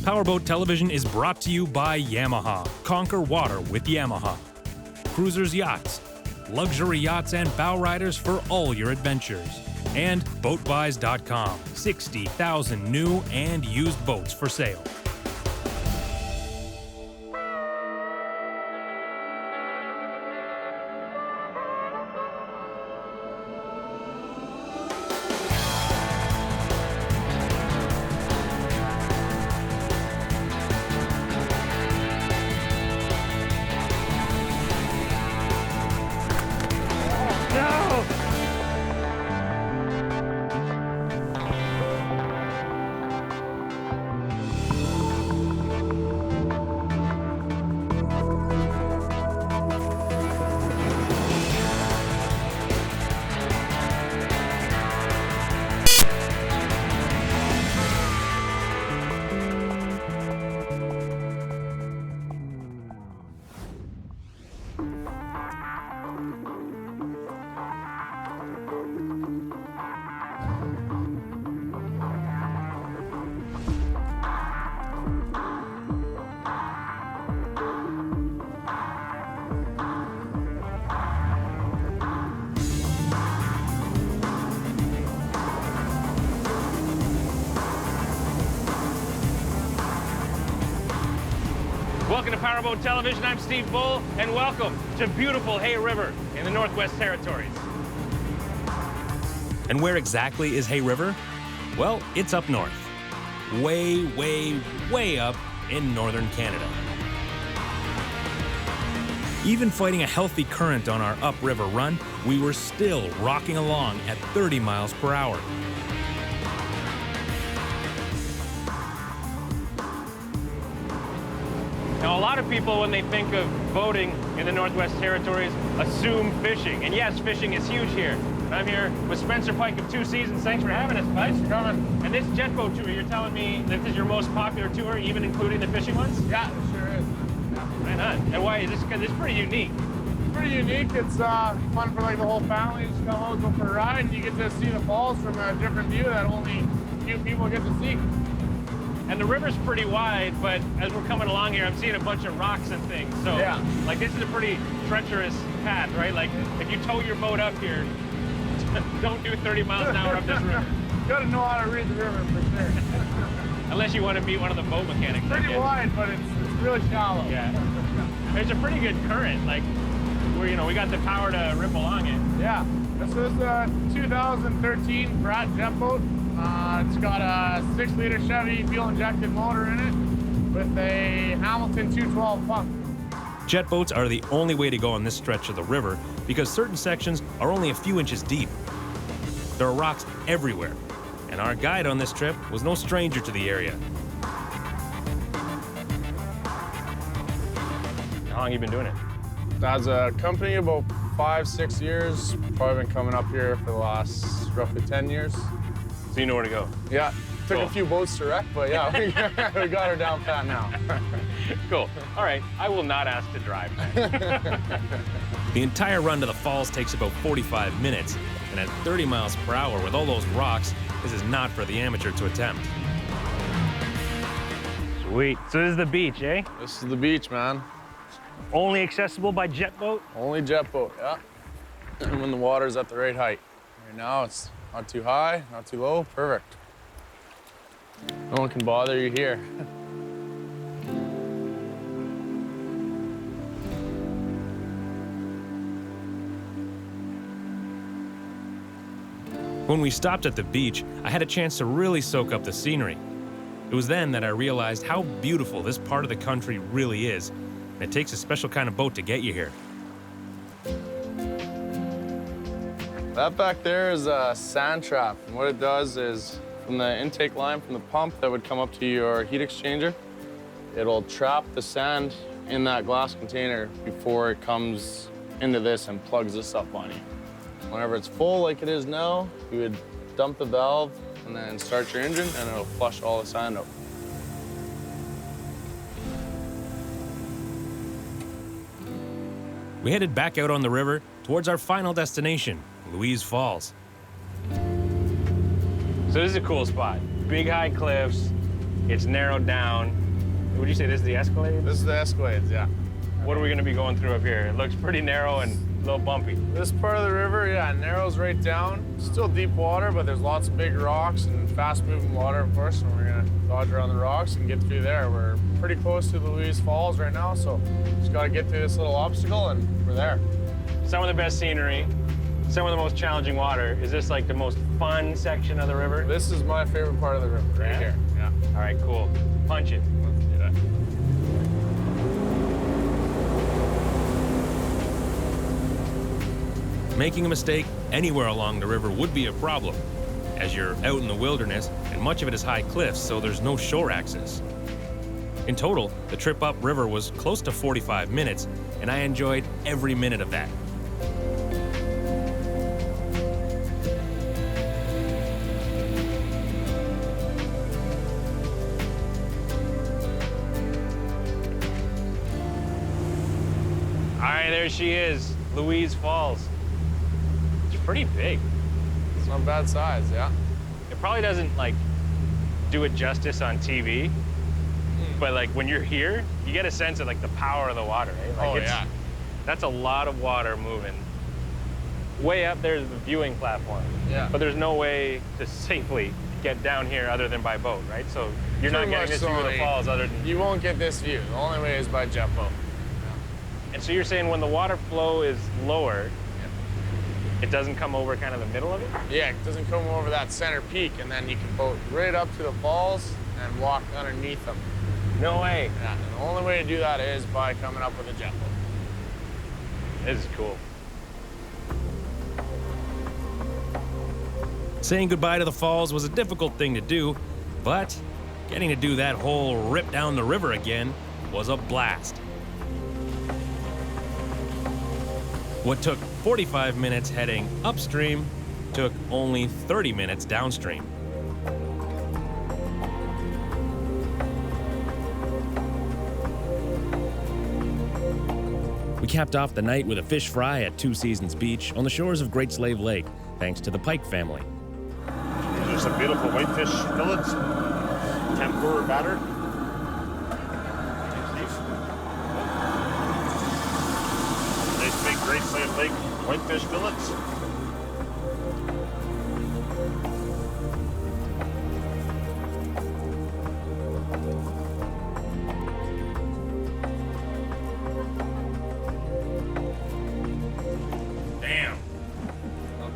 PowerBoat Television is brought to you by Yamaha. Conquer water with Yamaha. Cruisers Yachts. Luxury yachts and bow riders for all your adventures. And BoatBuys.com. 60,000 new and used boats for sale. Welcome to PowerBoat Television. I'm Steve Bull, and welcome to beautiful Hay River in the Northwest Territories. And where exactly is Hay River? Well, it's up north. Way, way, way up in northern Canada. Even fighting a healthy current on our upriver run, we were still rocking along at 30 miles per hour. Now, a lot of people, when they think of boating in the Northwest Territories, assume fishing. And yes, fishing is huge here. I'm here with Spencer Pike of Two Seasons. Thanks for having us, bud. Thanks for coming. And this jet boat tour, you're telling me this is your most popular tour, even including the fishing ones? Yeah, it sure is. Right on. And why is this? Because it's pretty unique. It's pretty unique. It's fun for like the whole family. Just come out, go for a ride, and you get to see the falls from a different view that only few people get to see. And the river's pretty wide, but as we're coming along here, I'm seeing a bunch of rocks and things. So, yeah, like, this is a pretty treacherous path, right? Like, if you tow your boat up here, don't do 30 miles an hour up this river. You gotta know how to read the river for sure. Unless you want to meet one of the boat mechanics. Pretty wide, but it's really shallow. Yeah. There's a pretty good current. Like, we got the power to rip along it. Yeah. This is a 2013 Pratt jet boat. It's got a 6-liter Chevy fuel-injected motor in it with a Hamilton 212 pump. Jet boats are the only way to go on this stretch of the river because certain sections are only a few inches deep. There are rocks everywhere, and our guide on this trip was no stranger to the area. How long have you been doing it? As a company, about 5-6 years. Probably been coming up here for the last roughly 10 years. So you know where to go? Yeah, took Cool. a few boats to wreck, but yeah, we got her down pat now. Cool. All right, I will not ask to drive. The entire run to the falls takes about 45 minutes, and at 30 miles per hour with all those rocks, this is not for the amateur to attempt. Sweet. So this is the beach, eh? This is the beach, man. Only accessible by jet boat? Only jet boat, yeah. And when the water's at the right height. Right now, it's not too high, not too low, perfect. No one can bother you here. When we stopped at the beach, I had a chance to really soak up the scenery. It was then that I realized how beautiful this part of the country really is, and it takes a special kind of boat to get you here. That back there is a sand trap, and what it does is from the intake line from the pump that would come up to your heat exchanger, it'll trap the sand in that glass container before it comes into this and plugs this up on you. Whenever it's full like it is now, you would dump the valve and then start your engine and it'll flush all the sand out. We headed back out on the river towards our final destination, Louise Falls. So this is a cool spot. Big high cliffs, It's narrowed down. Would you say this is the Escalade? This is the Escalades, yeah. What are we gonna be going through up here? It looks pretty narrow and a little bumpy. This part of the river, yeah, narrows right down. Still deep water, but there's lots of big rocks and fast-moving water, of course, and we're gonna dodge around the rocks and get through there. We're pretty close to the Louise Falls right now, so just gotta get through this little obstacle and we're there. Some of the best scenery, some of the most challenging water. Is this like the most fun section of the river? This is my favorite part of the river, right here. Yeah. All right, cool. Punch it. Let's do that. Making a mistake anywhere along the river would be a problem, as you're out in the wilderness and much of it is high cliffs, so there's no shore access. In total, the trip upriver was close to 45 minutes, and I enjoyed every minute of that. All right, there she is, Louise Falls. It's pretty big. It's not bad size, yeah. It probably doesn't like do it justice on TV, but like when you're here, you get a sense of like the power of the water, right? Like yeah. That's a lot of water moving. Way up there's the viewing platform. Yeah. But there's no way to safely get down here other than by boat, right? So you're not getting this view of the falls other than... You won't get this view. The only way is by jet boat. And so you're saying when the water flow is lower, it doesn't come over kind of the middle of it? Yeah, it doesn't come over that center peak, and then you can boat right up to the falls and walk underneath them. No way. Yeah, and the only way to do that is by coming up with a jet boat. This is cool. Saying goodbye to the falls was a difficult thing to do, but getting to do that whole rip down the river again was a blast. What took 45 minutes heading upstream took only 30 minutes downstream. We capped off the night with a fish fry at Two Seasons Beach on the shores of Great Slave Lake, thanks to the Pike family. These are some beautiful whitefish fillets, tempura batter. Nice big Great Slave Lake whitefish fillets. Damn.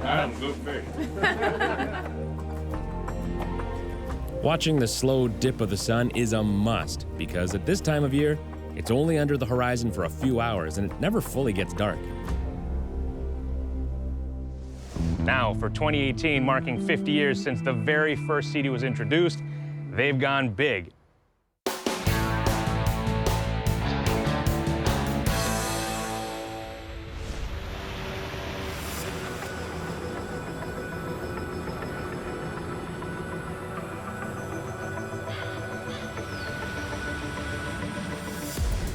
That's good fish. Watching the slow dip of the sun is a must, because at this time of year, it's only under the horizon for a few hours and it never fully gets dark. Now, for 2018, marking 50 years since the very first Sea-Doo was introduced, they've gone big.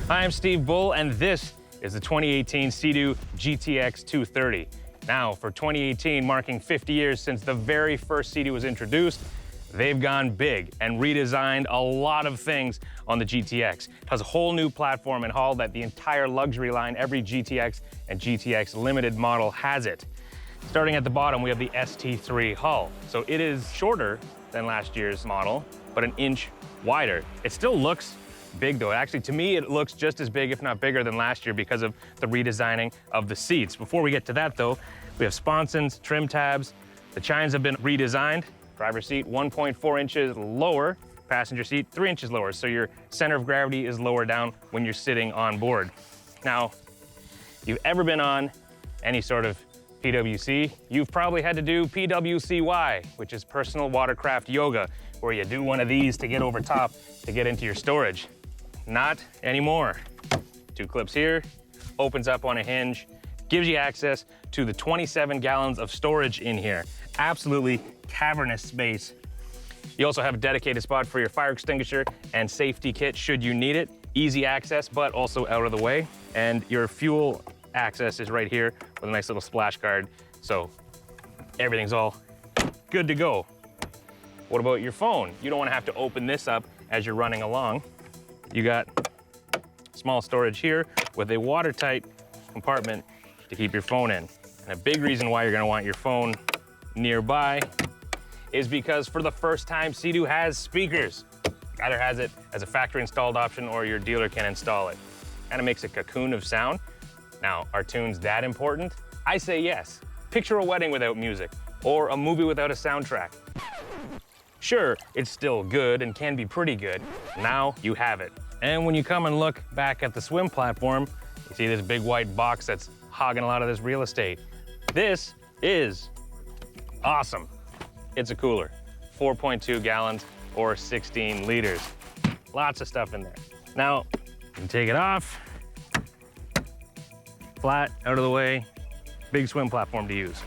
Hi, I'm Steve Bull, and this is the 2018 Sea-Doo GTX 230. Now, for 2018, marking 50 years since the very first Sea-Doo was introduced, they've gone big and redesigned a lot of things on the GTX. It has a whole new platform and hull that the entire luxury line, every GTX and GTX limited model has it. Starting at the bottom, we have the ST3 hull. So it is shorter than last year's model, but an inch wider. It still looks big though. Actually, to me, it looks just as big, if not bigger than last year because of the redesigning of the seats. Before we get to that though, we have sponsons, trim tabs. The chines have been redesigned. Driver's seat 1.4 inches lower, passenger seat 3 inches lower. So your center of gravity is lower down when you're sitting on board. Now, if you've ever been on any sort of PWC, you've probably had to do PWCY, which is personal watercraft yoga, where you do one of these to get over top to get into your storage. Not anymore. 2 clips here, opens up on a hinge, gives you access to the 27 gallons of storage in here. Absolutely cavernous space. You also have a dedicated spot for your fire extinguisher and safety kit should you need it. Easy access, but also out of the way. And your fuel access is right here with a nice little splash guard. So everything's all good to go. What about your phone? You don't want to have to open this up as you're running along. You got small storage here with a watertight compartment to keep your phone in. And a big reason why you're gonna want your phone nearby is because for the first time, Sea-Doo has speakers. Either has it as a factory installed option or your dealer can install it. Kind of makes a cocoon of sound. Now, are tunes that important? I say yes. Picture a wedding without music or a movie without a soundtrack. Sure, it's still good and can be pretty good. Now you have it. And when you come and look back at the swim platform, you see this big white box that's hogging a lot of this real estate. This is awesome. It's a cooler, 4.2 gallons or 16 liters. Lots of stuff in there. Now, you can take it off, flat, out of the way, big swim platform to use.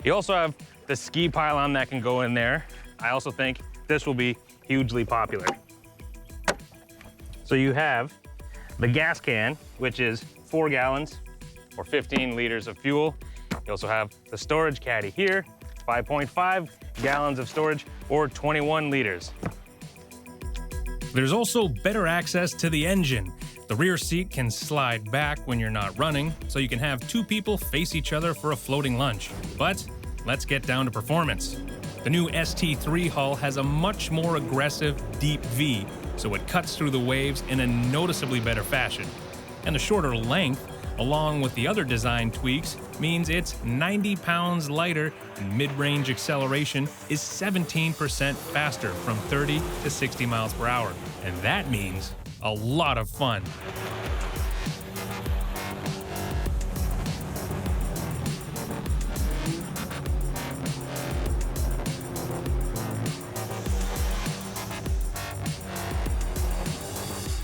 You also have the ski pylon that can go in there. I also think this will be hugely popular. So you have the gas can, which is 4 gallons or 15 liters of fuel. You also have the storage caddy here, 5.5 gallons of storage or 21 liters. There's also better access to the engine. The rear seat can slide back when you're not running, so you can have 2 people face each other for a floating lunch. But let's get down to performance. The new ST3 hull has a much more aggressive, deep V, so it cuts through the waves in a noticeably better fashion. And the shorter length, along with the other design tweaks, means it's 90 pounds lighter and mid-range acceleration is 17% faster from 30 to 60 miles per hour. And that means a lot of fun.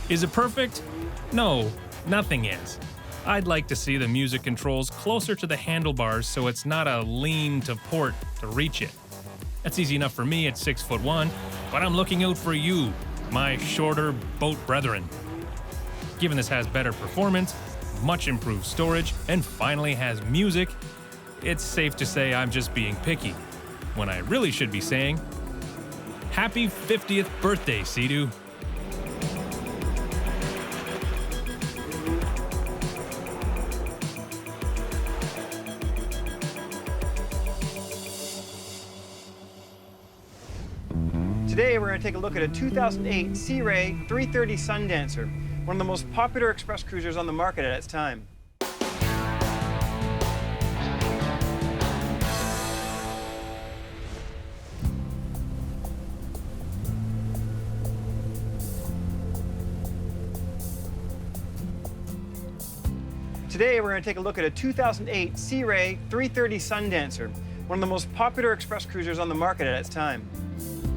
Is it perfect? No, nothing is. I'd like to see the music controls closer to the handlebars so it's not a lean to port to reach it. That's easy enough for me at 6'1", but I'm looking out for you, my shorter boat brethren. Given this has better performance, much improved storage, and finally has music, it's safe to say I'm just being picky, when I really should be saying, happy 50th birthday, Sea-Doo. Today we're going to take a look at a 2008 Sea Ray 330 Sundancer, one of the most popular express cruisers on the market at its time. Today we're going to take a look at a 2008 Sea Ray 330 Sundancer, one of the most popular express cruisers on the market at its time.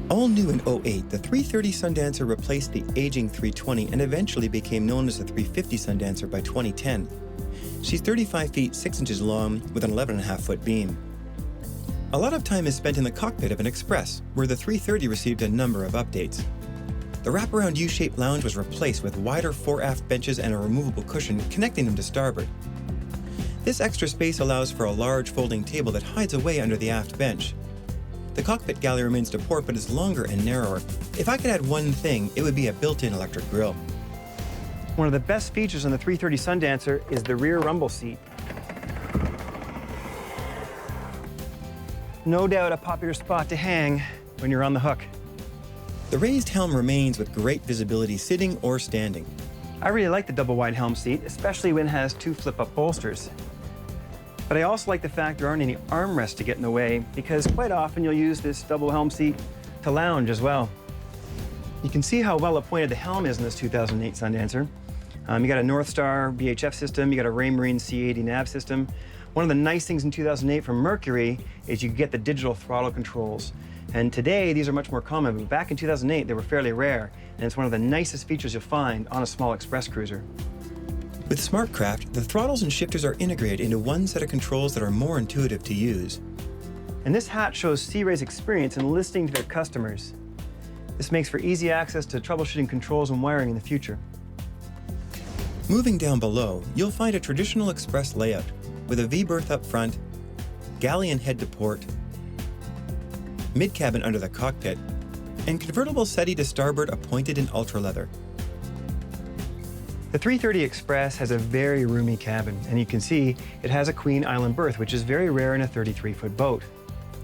All new in 08, the 330 Sundancer replaced the aging 320 and eventually became known as the 350 Sundancer by 2010. She's 35 feet 6 inches long with an 11.5-foot beam. A lot of time is spent in the cockpit of an Express, where the 330 received a number of updates. The wraparound U-shaped lounge was replaced with wider fore-aft benches and a removable cushion connecting them to starboard. This extra space allows for a large folding table that hides away under the aft bench. The cockpit galley remains to port but is longer and narrower. If I could add one thing, it would be a built-in electric grill. One of the best features on the 330 Sundancer is the rear rumble seat. No doubt a popular spot to hang when you're on the hook. The raised helm remains with great visibility sitting or standing. I really like the double wide helm seat, especially when it has 2 flip-up bolsters. But I also like the fact there aren't any armrests to get in the way, because quite often you'll use this double helm seat to lounge as well. You can see how well appointed the helm is in this 2008 Sundancer. You got a North Star VHF system, you got a Raymarine C80 nav system. One of the nice things in 2008 from Mercury is you get the digital throttle controls. And today, these are much more common, but back in 2008, they were fairly rare, and it's one of the nicest features you'll find on a small express cruiser. With SmartCraft, the throttles and shifters are integrated into one set of controls that are more intuitive to use. And this hat shows Sea Ray's experience in listening to their customers. This makes for easy access to troubleshooting controls and wiring in the future. Moving down below, you'll find a traditional express layout with a V-berth up front, galley and head to port, mid-cabin under the cockpit, and convertible settee to starboard appointed in ultra leather. The 330 Express has a very roomy cabin, and you can see it has a queen island berth, which is very rare in a 33-foot boat.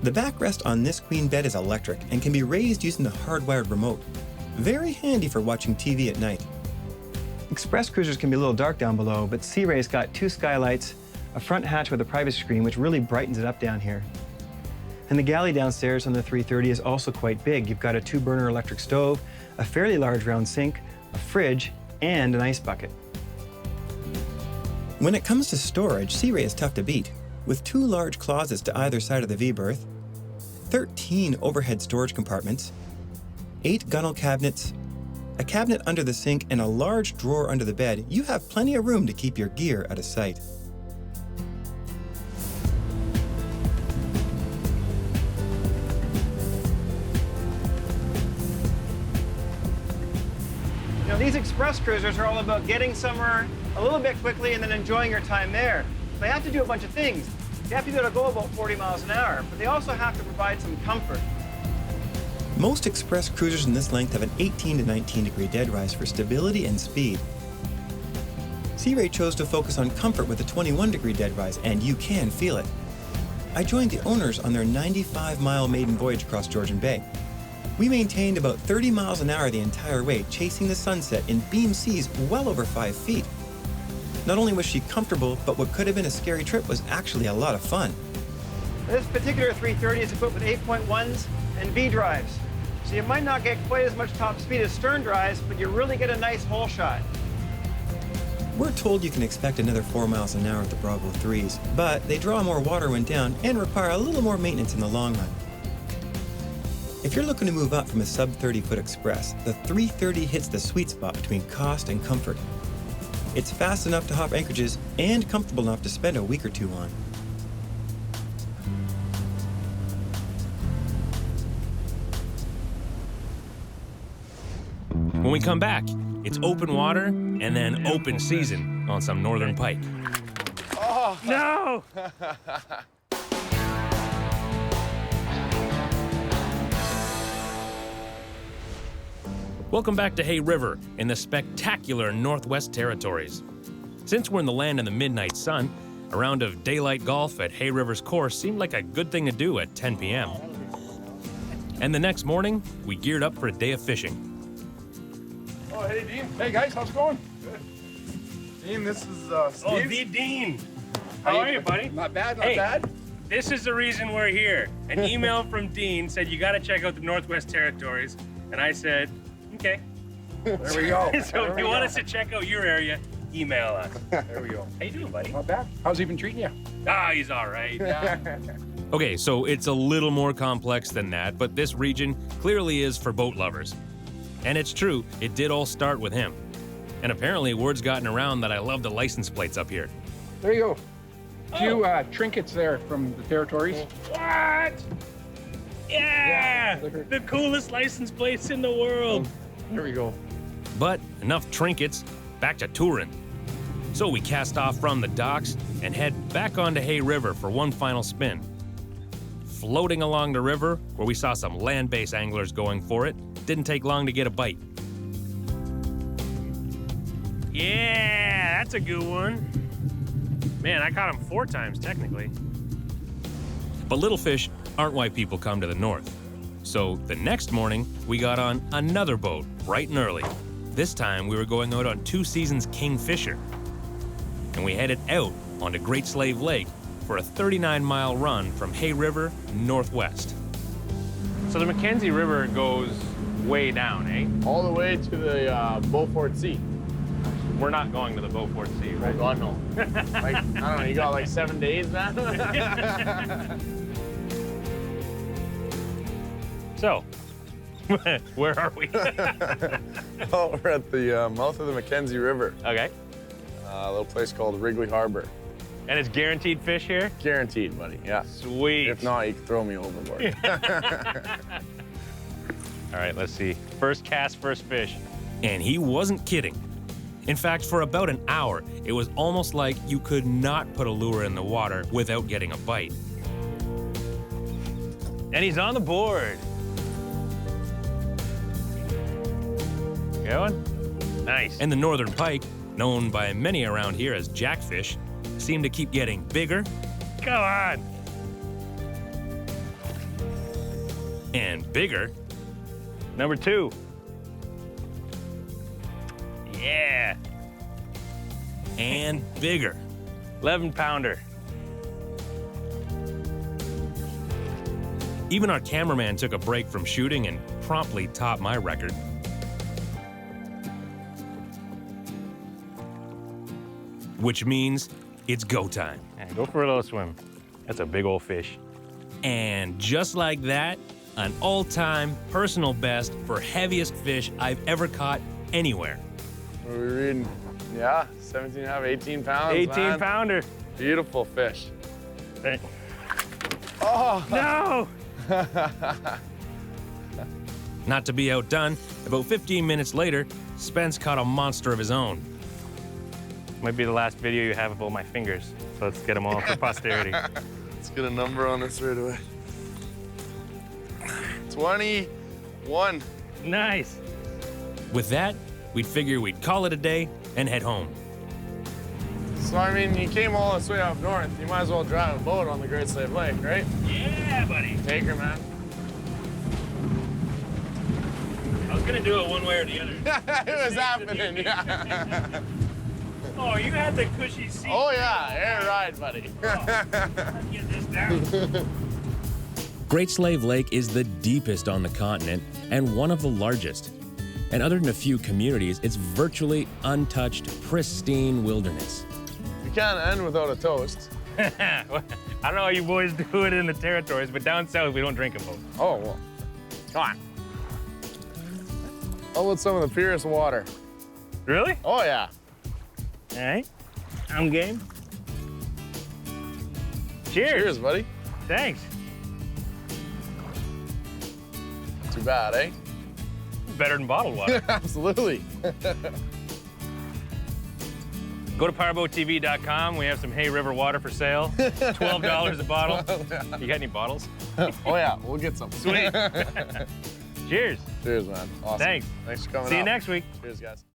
The backrest on this queen bed is electric and can be raised using the hardwired remote. Very handy for watching TV at night. Express cruisers can be a little dark down below, but Sea Ray's got 2 skylights, a front hatch with a privacy screen, which really brightens it up down here. And the galley downstairs on the 330 is also quite big. You've got a 2-burner electric stove, a fairly large round sink, a fridge, and an ice bucket. When it comes to storage, Sea Ray is tough to beat, with 2 large closets to either side of the V-berth, 13 overhead storage compartments, 8 gunnel cabinets, a cabinet under the sink, and a large drawer under the bed. You have plenty of room to keep your gear out of sight. You know, these express cruisers are all about getting somewhere a little bit quickly and then enjoying your time there. They have to do a bunch of things. You have to be able to go about 40 miles an hour, but they also have to provide some comfort. Most express cruisers in this length have an 18 to 19 degree dead rise for stability and speed. Sea Ray chose to focus on comfort with a 21 degree dead rise, and you can feel it. I joined the owners on their 95-mile maiden voyage across Georgian Bay. We maintained about 30 miles an hour the entire way, chasing the sunset in beam seas well over 5 feet. Not only was she comfortable, but what could have been a scary trip was actually a lot of fun. This particular 330 is equipped with 8.1s and V drives. So you might not get quite as much top speed as stern drives, but you really get a nice hole shot. We're told you can expect another 4 miles an hour at the Bravo 3s, but they draw more water when down and require a little more maintenance in the long run. If you're looking to move up from a sub-30-foot Express, the 330 hits the sweet spot between cost and comfort. It's fast enough to hop anchorages and comfortable enough to spend a week or 2 on. When we come back, it's open water and then open season on some northern pike. Oh. No! Welcome back to Hay River in the spectacular Northwest Territories. Since we're in the land of the midnight sun, a round of daylight golf at Hay River's course seemed like a good thing to do at 10 p.m. And the next morning, we geared up for a day of fishing. Oh, hey, Dean. Hey, guys, how's it going? Good. Dean, this is Steve. Oh, Dean. How are you, buddy? Not bad, not bad. This is the reason we're here. An email from Dean said you got to check out the Northwest Territories, and I said, okay. There we go. So if you want us to check out your area, email us. There we go. How you doing, buddy? Not bad. How's he been treating you? Ah, he's all right. Okay, so it's a little more complex than that, but this region clearly is for boat lovers. And it's true, it did all start with him. And apparently word's gotten around that I love the license plates up here. There you go. A few trinkets there from the territories. What? Yeah! they're- The coolest license plates in the world. There we go. But enough trinkets, back to touring. So we cast off from the docks and head back onto Hay River for one final spin. Floating along the river, where we saw some land-based anglers going for it, didn't take long to get a bite. Yeah, that's a good one. Man, I caught him 4 times, technically. But little fish aren't why people come to the north. So the next morning, we got on another boat, bright and early. This time, we were going out on 2 Seasons Kingfisher. And we headed out onto Great Slave Lake for a 39-mile run from Hay River northwest. So the Mackenzie River goes way down, eh? All the way to the Beaufort Sea. We're not going to the Beaufort Sea, Oh, right? God, no. Like, I don't know, you got like 7 days, man? So, where are we? Oh, we're at the mouth of the Mackenzie River. Okay. A little place called Wrigley Harbor. And it's guaranteed fish here? Guaranteed, buddy, yeah. Sweet. If not, you can throw me overboard. All right, let's see. First cast, first fish. And he wasn't kidding. In fact, for about an hour, it was almost like you could not put a lure in the water without getting a bite. And he's on the board. Going? Nice. And the northern pike, known by many around here as jackfish, seem to keep getting bigger Come on. and bigger. Number 2. Yeah. And bigger. 11-pounder. Even our cameraman took a break from shooting and promptly topped my record. Which means it's go time. Yeah, go for a little swim. That's a big old fish. And just like that, an all-time personal best for heaviest fish I've ever caught anywhere. What are we reading? Yeah, 17 and a half, 18 pounds, 18-pounder. Beautiful fish. Oh. No. Not to be outdone, about 15 minutes later, Spence caught a monster of his own. Might be the last video you have about my fingers. So let's get them all for posterity. Let's get a number on this right away. 21. Nice. With that, we'd figure we'd call it a day and head home. So, I mean, you came all this way up north. You might as well drive a boat on the Great Slave Lake, right? Yeah, buddy. Take her, man. I was gonna do it one way or the other. It was happening, yeah. Oh, you had the cushy seat. Oh, yeah, air ride, buddy. Let's get this down. Great Slave Lake is the deepest on the continent and one of the largest. And other than a few communities, it's virtually untouched, pristine wilderness. You can't end without a toast. I don't know how you boys do it in the territories, but down south we don't drink a boat. Oh, well, come on. How about some of the purest water? Really? Oh, yeah. All right. I'm game. Cheers. Cheers, buddy. Thanks. Not too bad, eh? Better than bottled water. Absolutely. Go to PowerBoatTV.com. We have some Hay River water for sale. $12 a bottle. You got any bottles? Oh, yeah, we'll get some. Sweet. Cheers. Cheers, man. Awesome. Thanks. Thanks for coming See you out. next week. Cheers, guys.